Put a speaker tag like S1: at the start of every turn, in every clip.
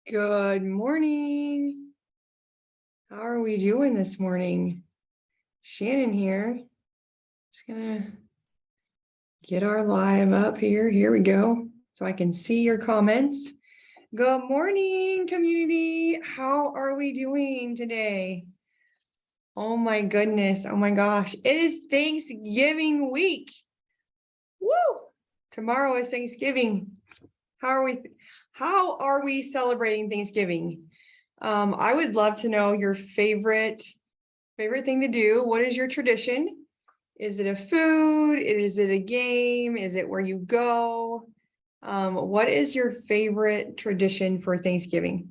S1: Good morning. How are we doing this morning? Shannon here. Just gonna get our live up here. Here we go. So I can see your comments. Good morning, community. How are we doing today? Oh my goodness. Oh my gosh. It is Thanksgiving week. Woo! Tomorrow is Thanksgiving. How are we celebrating Thanksgiving? I would love to know your favorite thing to do. What is your tradition? Is it a food? Is it a game? Is it where you go? What is your favorite tradition for Thanksgiving?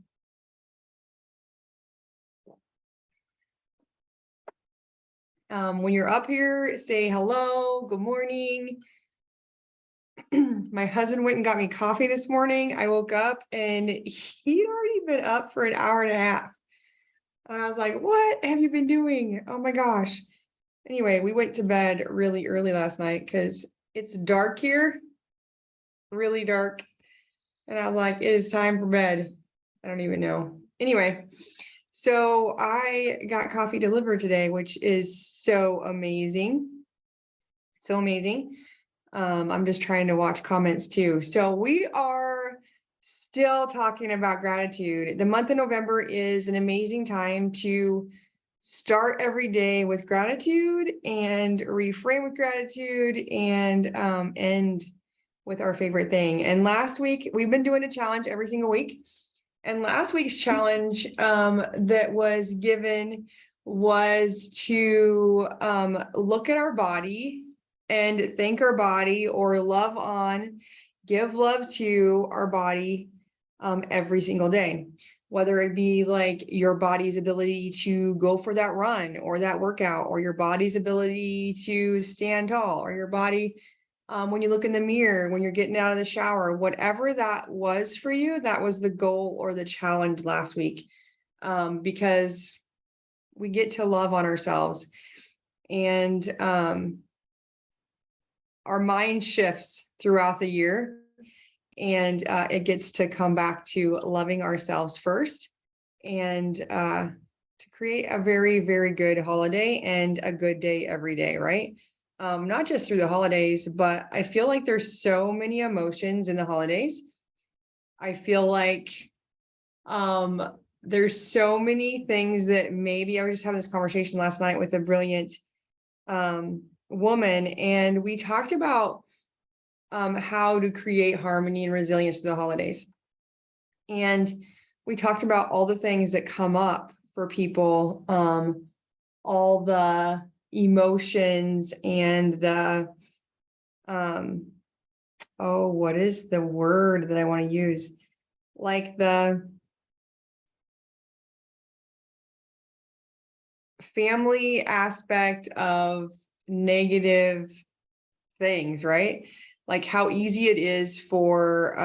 S1: When you're up here, say hello, good morning. My husband went and got me coffee this morning. I woke up and he'd already been up for an hour and a half. And I was like, what have you been doing? Oh my gosh. Anyway, we went to bed really early last night because it's dark here, really dark. And I was like, it is time for bed. I don't even know. Anyway, so I got coffee delivered today, which is so amazing. So amazing. I'm just trying to watch comments too. So we are still talking about gratitude. The month of November is an amazing time to start every day with gratitude and reframe with gratitude and end with our favorite thing. And last week, we've been doing a challenge every single week. And last week's challenge that was given was to look at our body and thank our body or love on, give love to our body every single day. Whether it be like your body's ability to go for that run or that workout, or your body's ability to stand tall, or your body when you look in the mirror, when you're getting out of the shower, whatever that was for you, that was the goal or the challenge last week. Because we get to love on ourselves, and our mind shifts throughout the year, and it gets to come back to loving ourselves first, and to create a very, very good holiday and a good day every day, right? Not just through the holidays, but I feel like there's so many emotions in the holidays. I feel like there's so many things that maybe I was just having this conversation last night with a brilliant woman, and we talked about how to create harmony and resilience through the holidays. And we talked about all the things that come up for people, all the emotions and the, what is the word that I want to use? Like the family aspect of negative things, right? Like how easy it is for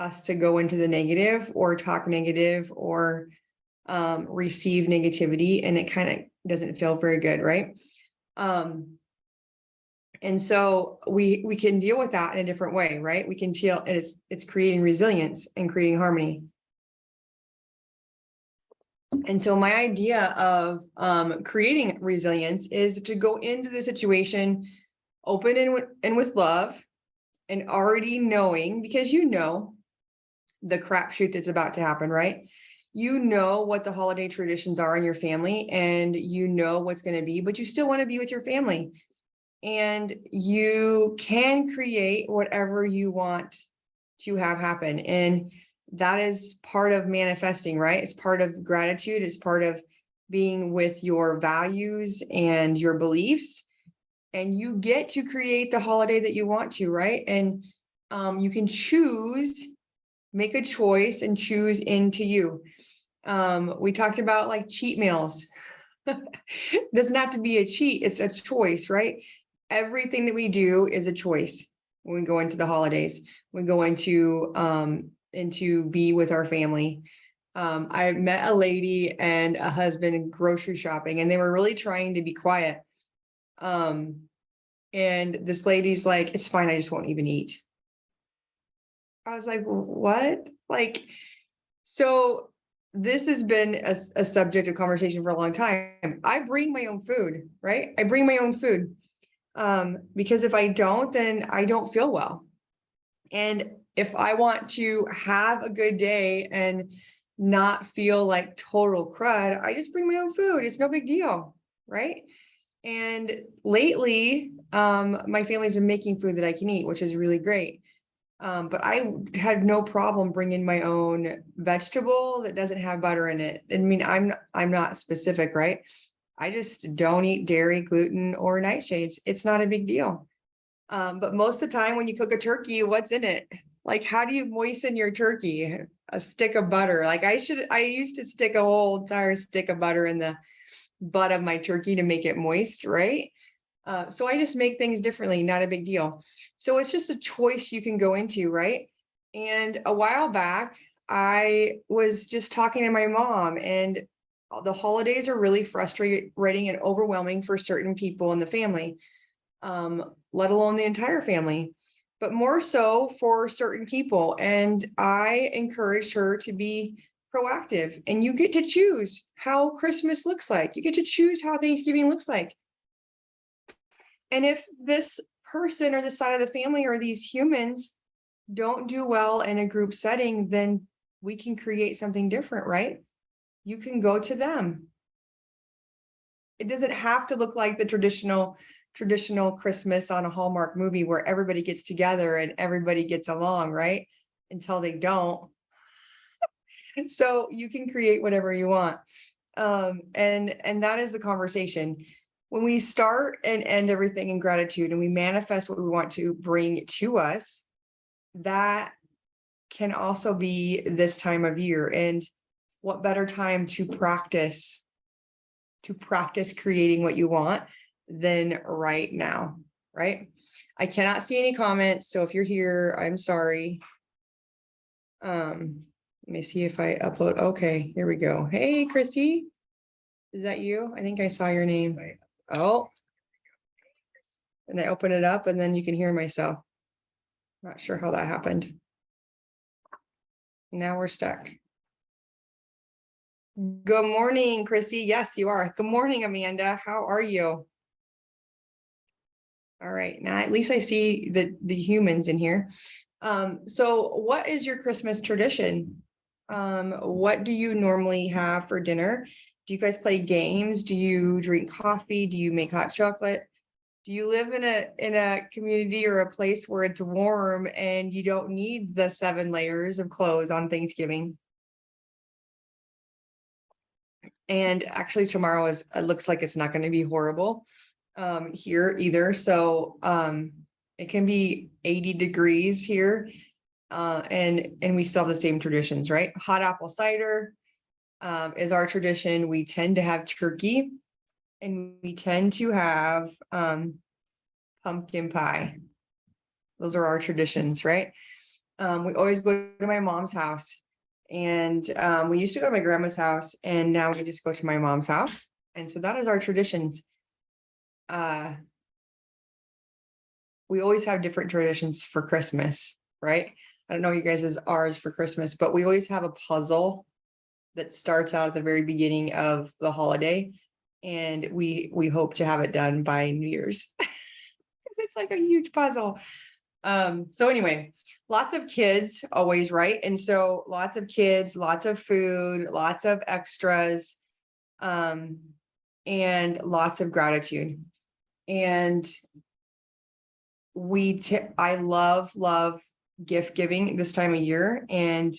S1: us to go into the negative or talk negative or receive negativity, and it kind of doesn't feel very good, right? And so we can deal with that in a different way, right? We can deal, and it's creating resilience and creating harmony. And so my idea of creating resilience is to go into the situation open and with love, and already knowing, because you know the crapshoot that's about to happen, right? You know what the holiday traditions are in your family, and you know what's going to be, but you still want to be with your family. And you can create whatever you want to have happen. And that is part of manifesting, right? It's part of gratitude. It's part of being with your values and your beliefs. And you get to create the holiday that you want to, right? And you can choose, make a choice and choose into you. We talked about like cheat meals. It doesn't have to be a cheat, it's a choice, right? Everything that we do is a choice when we go into the holidays. We go into be with our family. I met a lady and a husband grocery shopping, and they were really trying to be quiet. And this lady's like, it's fine, I just won't even eat. I was like, what? Like, So this has been a subject of conversation for a long time. I bring my own food, right? I bring my own food. Because if I don't, then I don't feel well. And if I want to have a good day and not feel like total crud, I just bring my own food. It's no big deal, right? And lately, my family's been making food that I can eat, which is really great. But I had no problem bringing my own vegetable that doesn't have butter in it. I mean, I'm not specific, right? I just don't eat dairy, gluten, or nightshades. It's not a big deal. But most of the time when you cook a turkey, what's in it? Like, how do you moisten your turkey? A stick of butter. Like I used to stick a whole entire stick of butter in the butt of my turkey to make it moist, right? So I just make things differently, not a big deal. So it's just a choice you can go into, right? And a while back, I was just talking to my mom, and the holidays are really frustrating and overwhelming for certain people in the family, let alone the entire family, but more so for certain people. And I encouraged her to be proactive, and you get to choose how Christmas looks like. You get to choose how Thanksgiving looks like. And if this person or the side of the family or these humans don't do well in a group setting, then we can create something different, right? You can go to them. It doesn't have to look like the traditional Christmas on a Hallmark movie where everybody gets together and everybody gets along, right? Until they don't. So you can create whatever you want. And that is the conversation. When we start and end everything in gratitude and we manifest what we want to bring to us, that can also be this time of year. And what better time to practice creating what you want than right now, right? I cannot see any comments, so if you're here, I'm sorry. Let me see if I upload. Okay, here we go. Hey, Chrissy, is that you? I think I saw your name. Oh, and I open it up and then you can hear myself. Not sure how that happened. Now we're stuck. Good morning, Chrissy. Yes, you are. Good morning, Amanda. How are you? All right, now at least I see the humans in here. So what is your Christmas tradition? What do you normally have for dinner? Do you guys play games? Do you drink coffee? Do you make hot chocolate? Do you live in a community or a place where it's warm and you don't need the 7 layers of clothes on Thanksgiving? And actually tomorrow it looks like it's not going to be horrible here either. So it can be 80 degrees here. And we still have the same traditions, right? Hot apple cider is our tradition. We tend to have turkey, and we tend to have pumpkin pie. Those are our traditions, right? We always go to my mom's house, and we used to go to my grandma's house, and now we just go to my mom's house. And so that is our traditions. We always have different traditions for Christmas, right? I don't know you guys as ours for Christmas, but we always have a puzzle that starts out at the very beginning of the holiday, and we hope to have it done by New Year's. It's like a huge puzzle. So anyway, lots of kids always, right? And so lots of kids, lots of food, lots of extras, and lots of gratitude. And I love gift giving this time of year, and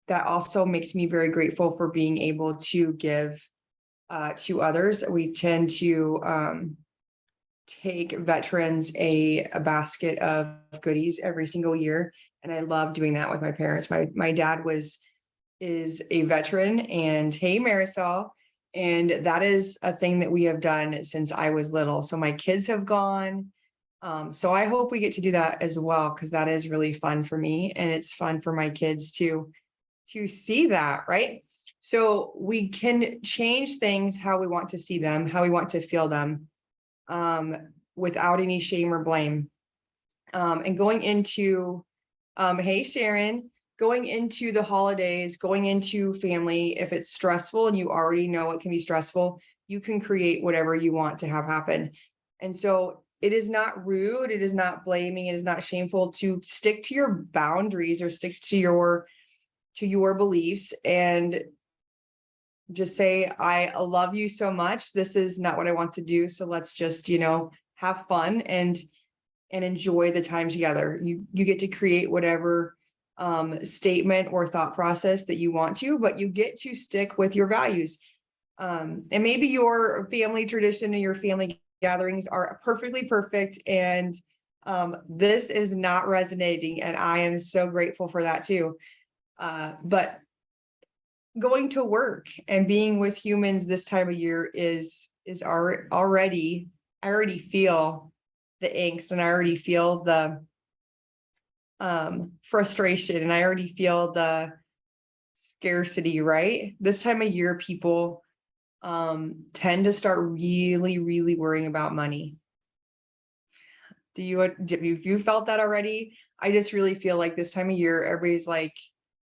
S1: that also makes me very grateful for being able to give to others. We tend to take veterans a basket of goodies every single year, and I love doing that with my parents. My dad is a veteran, and hey, Marisol. And that is a thing that we have done since I was little. So my kids have gone. So I hope we get to do that as well, because that is really fun for me, and it's fun for my kids to see that, right? So we can change things how we want to see them, how we want to feel them, without any shame or blame. And going into, hey, Sharon, going into the holidays, going into family, if it's stressful and you already know it can be stressful, you can create whatever you want to have happen. And so it is not rude, it is not blaming, it is not shameful to stick to your boundaries or stick to your beliefs and just say, I love you so much. This is not what I want to do. So let's just, have fun and enjoy the time together. You get to create whatever statement or thought process that you want to, but you get to stick with your values. And maybe your family tradition and your family gatherings are perfectly perfect. And this is not resonating. And I am so grateful for that too. But going to work and being with humans this time of year is already, I already feel the angst and I already feel the frustration and I already feel the scarcity, right? This time of year, people tend to start really, really worrying about money. Have you felt that already? I just really feel like this time of year, everybody's like,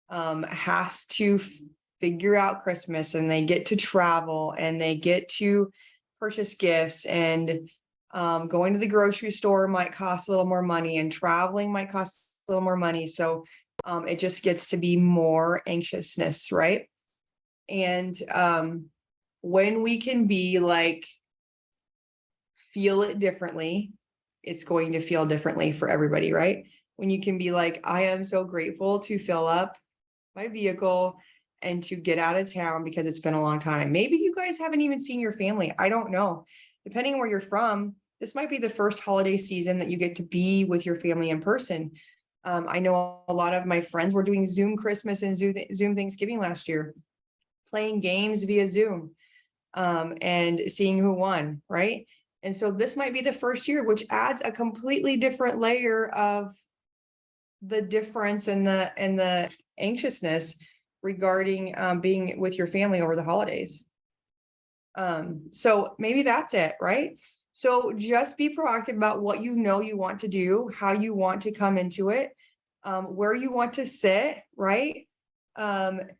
S1: has to figure out Christmas and they get to travel and they get to purchase gifts and going to the grocery store might cost a little more money and traveling might cost a little more money. So it just gets to be more anxiousness, right? And when we can be like, feel it differently, it's going to feel differently for everybody, right? When you can be like, I am so grateful to fill up my vehicle and to get out of town because it's been a long time. Maybe you guys haven't even seen your family. I don't know. Depending on where you're from, this might be the first holiday season that you get to be with your family in person. I know a lot of my friends were doing Zoom Christmas and Zoom Thanksgiving last year, playing games via Zoom and seeing who won, right? And so this might be the first year, which adds a completely different layer of the difference and the anxiousness regarding being with your family over the holidays. So maybe that's it, right? So just be proactive about what you know you want to do, how you want to come into it, where you want to sit, right?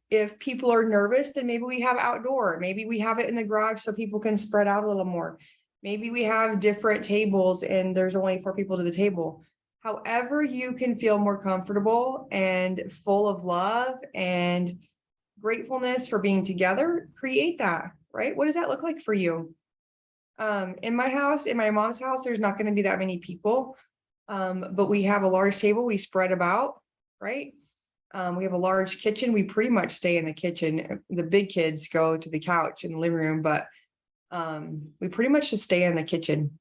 S1: If people are nervous, then maybe we have outdoor, maybe we have it in the garage so people can spread out a little more. Maybe we have different tables and there's only 4 people to the table. However, you can feel more comfortable and full of love and gratefulness for being together, create that, right? What does that look like for you? In my house, in my mom's house, there's not going to be that many people. But we have a large table, we spread about, right? We have a large kitchen. We pretty much stay in the kitchen. The big kids go to the couch in the living room, but we pretty much just stay in the kitchen.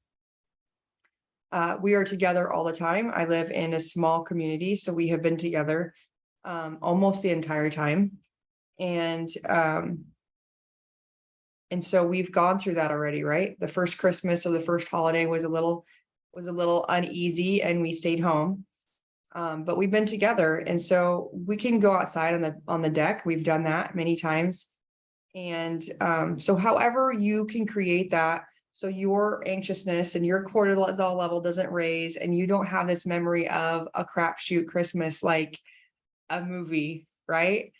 S1: We are together all the time. I live in a small community, so we have been together almost the entire time. And so we've gone through that already, right? The first Christmas or the first holiday was a little uneasy and we stayed home. But we've been together. And so we can go outside on the deck. We've done that many times. And so however you can create that, so your anxiousness and your cortisol level doesn't raise and you don't have this memory of a crapshoot Christmas like a movie, right?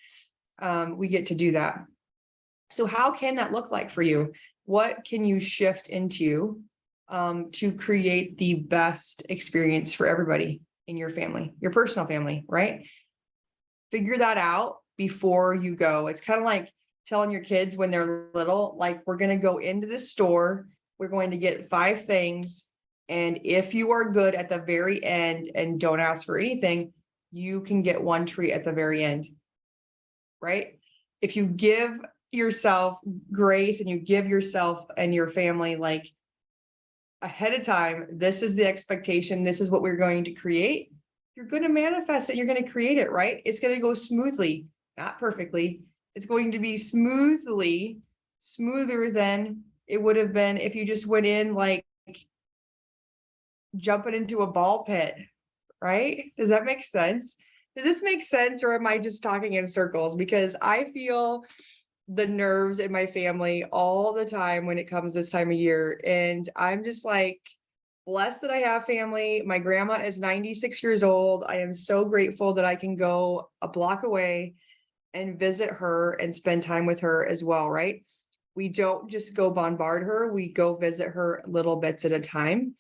S1: We get to do that. So how can that look like for you? What can you shift into to create the best experience for everybody in your family, your personal family, right? Figure that out before you go. It's kind of like telling your kids when they're little, like, we're going to go into the store, we're going to get 5 things. And if you are good at the very end and don't ask for anything, you can get 1 treat at the very end, right? If you give yourself grace and you give yourself and your family like ahead of time, this is the expectation, this is what we're going to create, you're going to manifest it, you're going to create it, right? It's going to go smoothly, not perfectly. It's going to be smoother than it would have been if you just went in like jumping into a ball pit, right? Does that make sense? Does this make sense, or am I just talking in circles? Because I feel the nerves in my family all the time when it comes this time of year. And I'm just like, blessed that I have family. My grandma is 96 years old. I am so grateful that I can go a block away and visit her and spend time with her as well, right? We don't just go bombard her, we go visit her little bits at a time.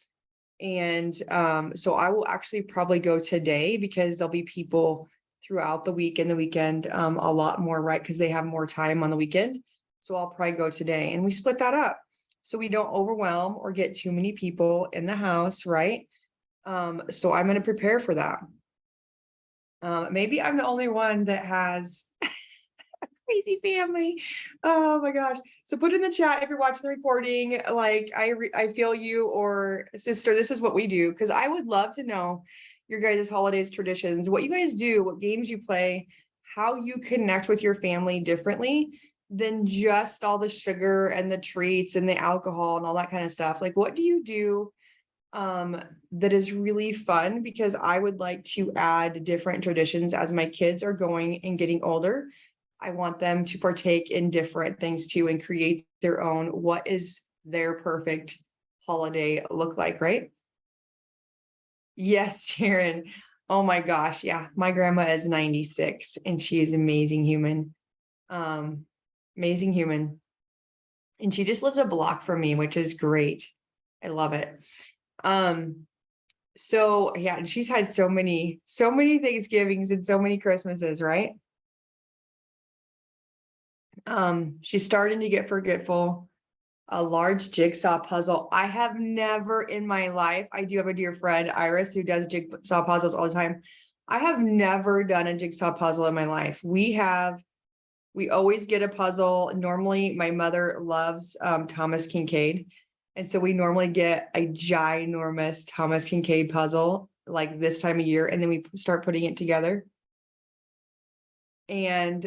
S1: And so I will actually probably go today because there'll be people throughout the week and the weekend a lot more, right? Because they have more time on the weekend. So I'll probably go today and we split that up so we don't overwhelm or get too many people in the house, right? So I'm going to prepare for that. Maybe I'm the only one that has crazy family. Oh my gosh. So put in the chat if you're watching the recording, like I feel you, or sister, this is what we do. Cause I would love to know your guys' holidays traditions, what you guys do, what games you play, how you connect with your family differently than just all the sugar and the treats and the alcohol and all that kind of stuff. Like, what do you do that is really fun? Because I would like to add different traditions as my kids are going and getting older. I want them to partake in different things too and create their own. What is their perfect holiday look like, right? Yes, Sharon. Oh my gosh. Yeah. My grandma is 96 and she is amazing human. Um, Amazing human. And she just lives a block from me, which is great. I love it. So yeah, and she's had so many Thanksgivings and so many Christmases, right? She's starting to get forgetful. A large jigsaw puzzle. I have never in my life, I do have a dear friend, Iris, who does jigsaw puzzles all the time. I have never done a jigsaw puzzle in my life. We always get a puzzle. Normally, my mother loves Thomas Kincaid. And so we normally get a ginormous Thomas Kincaid puzzle like this time of year, and then we start putting it together. And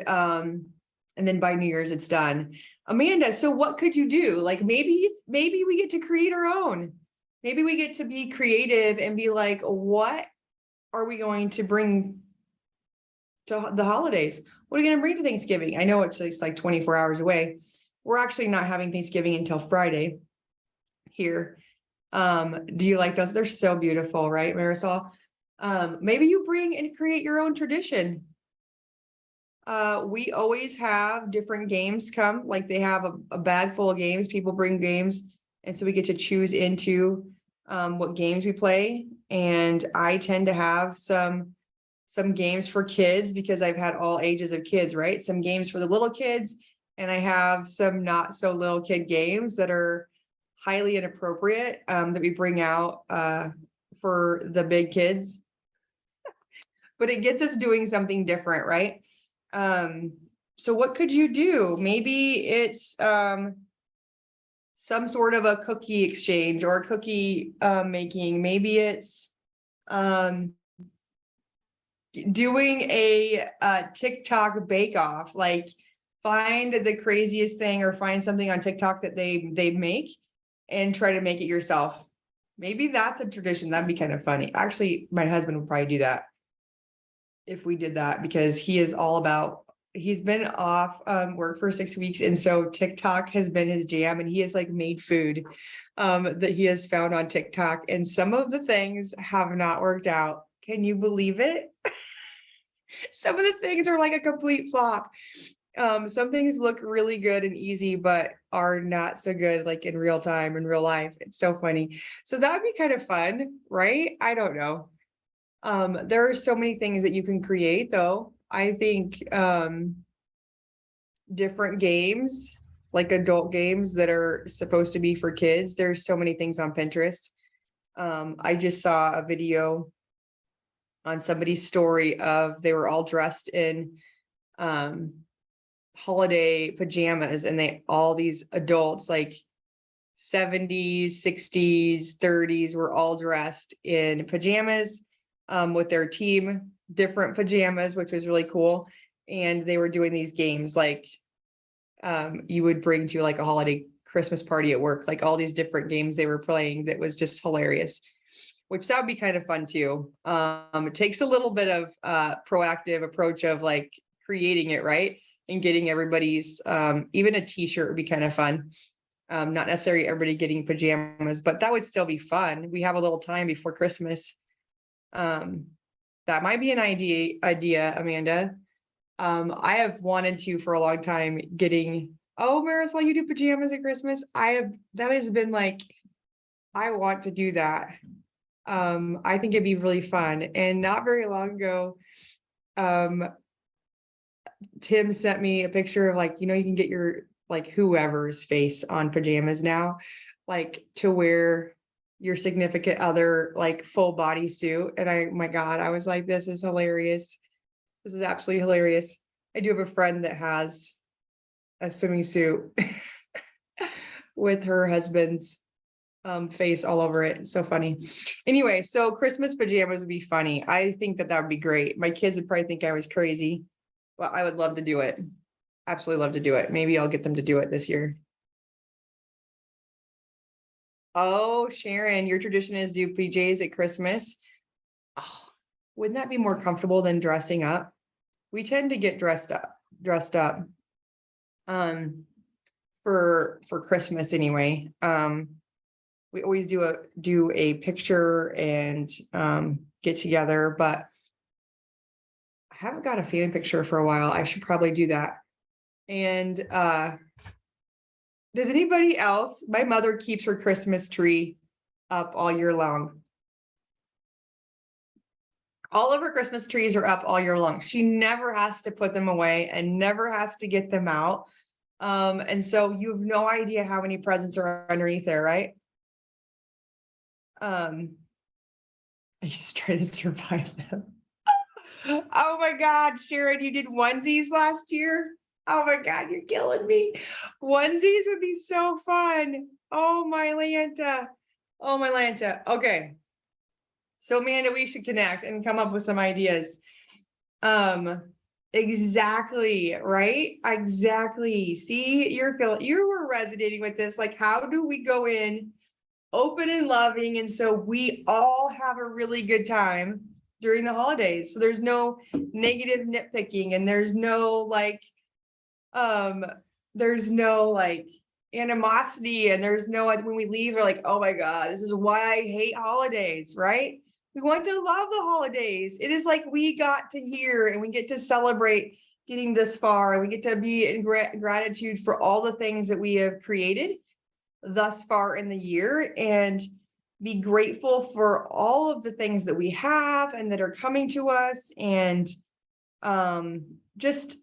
S1: then by New Year's it's done. Amanda, so what could you do? Like maybe we get to create our own. Maybe we get to be creative and be like, what are we going to bring to the holidays? What are we going to bring to Thanksgiving? I know it's like 24 hours away. We're actually not having Thanksgiving until Friday here. Do you like those? They're so beautiful, right, Marisol? Maybe you bring and create your own tradition. We always have different games come, like they have a bag full of games, people bring games. And so we get to choose into what games we play. And I tend to have some games for kids because I've had all ages of kids, right? Some games for the little kids, and I have some not so little kid games that are highly inappropriate that we bring out for the big kids. But it gets us doing something different, right? So what could you do? Maybe it's some sort of a cookie exchange or cookie making. Maybe it's doing a TikTok bake off, like find the craziest thing or find something on TikTok that they make and try to make it yourself. Maybe that's a tradition. That'd be kind of funny. Actually, my husband would probably do that if we did that because he is all about, he's been off work for 6 weeks. And so TikTok has been his jam, and he has like made food that he has found on TikTok. And some of the things have not worked out. Can you believe it? Some of the things are like a complete flop. Some things look really good and easy, but are not so good like in real time, in real life. It's so funny. So that would be kind of fun, right? I don't know. There are so many things that you can create though. I think different games, like adult games that are supposed to be for kids. There's so many things on Pinterest. I just saw a video on somebody's story of they were all dressed in holiday pajamas, and they all these adults like 70s, 60s, 30s were all dressed in pajamas with their team, different pajamas, which was really cool. And they were doing these games like you would bring to like a holiday Christmas party at work, like all these different games they were playing that was just hilarious, which that would be kind of fun too. It takes a little bit of proactive approach of like creating it, right? And getting everybody's, even a t-shirt would be kind of fun. Not necessarily everybody getting pajamas, but that would still be fun. We have a little time before Christmas. That might be an idea, Amanda. I have wanted to for a long time oh, Marisol, you do pajamas at Christmas. That has been like, I want to do that. I think it'd be really fun. And not very long ago, Tim sent me a picture of like, you can get your like whoever's face on pajamas now, like to wear your significant other like full bodysuit. And my God, I was like, this is hilarious. This is absolutely hilarious. I do have a friend that has a swimming suit with her husband's face all over it. It's so funny. Anyway, so Christmas pajamas would be funny. I think that would be great. My kids would probably think I was crazy, but I would love to do it. Absolutely love to do it. Maybe I'll get them to do it this year. Oh, Sharon, your tradition is do PJs at Christmas. Oh, wouldn't that be more comfortable than dressing up? We tend to get dressed up for Christmas anyway. We always do a picture and get together, but I haven't got a family picture for a while. I should probably do that. And does anybody else? My mother keeps her Christmas tree up all year long. All of her Christmas trees are up all year long. She never has to put them away and never has to get them out. And so you have no idea how many presents are underneath there, right? I just try to survive them. Oh my God, Sharon, you did onesies last year? Oh my God, you're killing me. Onesies would be so fun. Oh my Lanta. Oh my Lanta. Okay. So Amanda, we should connect and come up with some ideas. Exactly, right? Exactly. See, you were resonating with this. Like, how do we go in open and loving, and so we all have a really good time during the holidays? So there's no negative nitpicking, and there's no like animosity, and there's no when we leave we're like, oh my God, this is why I hate holidays, right? We want to love the holidays. It is like we got to hear and we get to celebrate getting this far, and we get to be in gratitude for all the things that we have created thus far in the year, and be grateful for all of the things that we have and that are coming to us. And just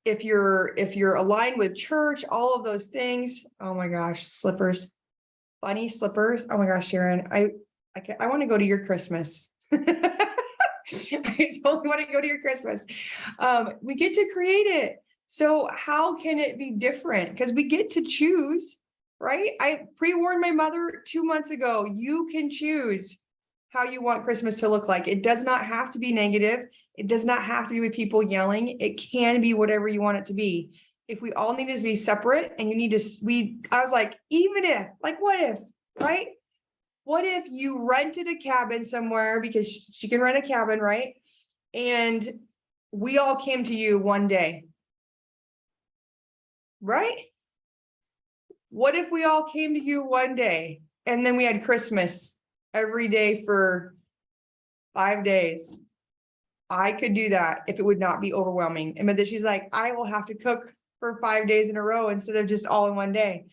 S1: if you're aligned with church, all of those things. Oh my gosh, slippers, bunny slippers. Oh my gosh, Sharon, I want to go to your Christmas. I totally want to go to your Christmas. We get to create it. So how can it be different? Because we get to choose, right? I pre-warned my mother 2 months ago, you can choose how you want Christmas to look like. It does not have to be negative. It does not have to be with people yelling. It can be whatever you want it to be. If we all need to be separate, and you need to, I was like, even if, like, what if, right? What if you rented a cabin somewhere, because she can rent a cabin, right? And we all came to you one day, right? What if we all came to you one day and then we had Christmas every day for 5 days? I could do that if it would not be overwhelming. And then she's like, I will have to cook for 5 days in a row instead of just all in one day.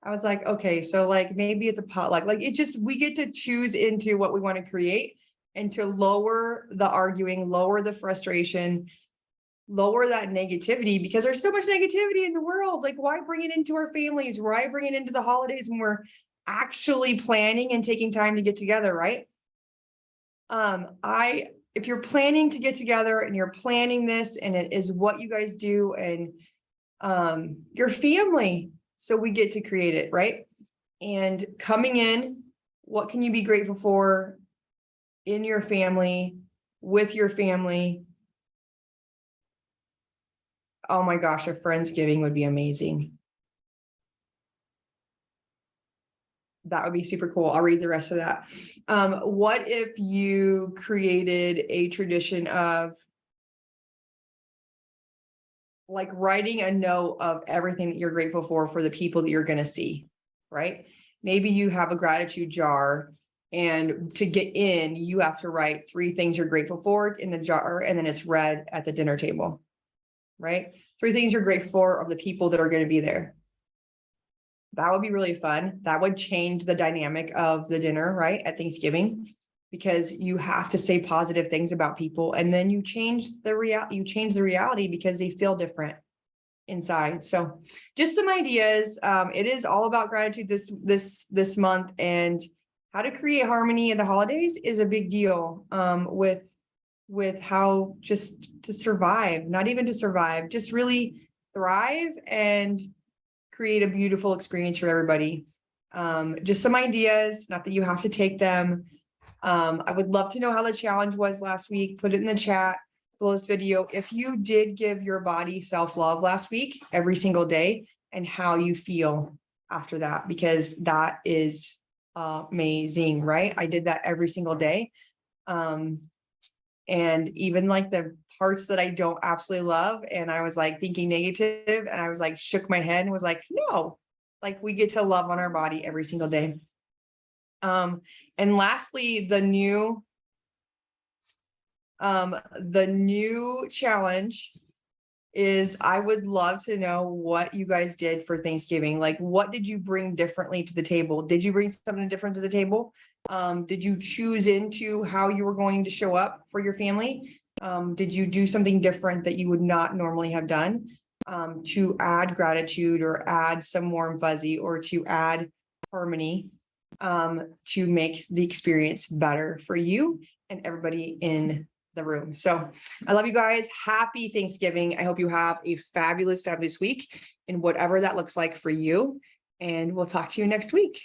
S1: I was like, okay, so like maybe it's a potluck. Like we get to choose into what we want to create, and to lower the arguing, lower the frustration, lower that negativity, because there's so much negativity in the world. Like, why bring it into our families? Why bring it into the holidays when we're actually planning and taking time to get together, right? If you're planning to get together and you're planning this and it is what you guys do, and your family, so we get to create it, right? And coming in, what can you be grateful for in your family, with your family? Oh my gosh, a Friendsgiving would be amazing. That would be super cool. I'll read the rest of that. What if you created a tradition of like writing a note of everything that you're grateful for the people that you're going to see, right? Maybe you have a gratitude jar, and to get in, you have to write 3 things you're grateful for in the jar, and then it's read at the dinner table, right? 3 things you're grateful for of the people that are going to be there. That would be really fun. That would change the dynamic of the dinner, right, at Thanksgiving, because you have to say positive things about people, and then you change the reality because they feel different inside. So just some ideas. It is all about gratitude this month, and how to create harmony in the holidays is a big deal, with how just to survive, not even to survive, just really thrive and create a beautiful experience for everybody. Just some ideas, not that you have to take them. I would love to know how the challenge was last week. Put it in the chat below this video. If you did give your body self-love last week, every single day, and how you feel after that, because that is amazing, right? I did that every single day. And even like the parts that I don't absolutely love, and I was like thinking negative, and I was like, shook my head and was like, no, like we get to love on our body every single day. And lastly, the new challenge is, I would love to know what you guys did for Thanksgiving. Like, what did you bring differently to the table? Did you bring something different to the table? Did you choose into how you were going to show up for your family? Did you do something different that you would not normally have done, to add gratitude or add some warm fuzzy, or to add harmony, to make the experience better for you and everybody in the room? So I love you guys. Happy Thanksgiving. I hope you have a fabulous week in whatever that looks like for you. And we'll talk to you next week.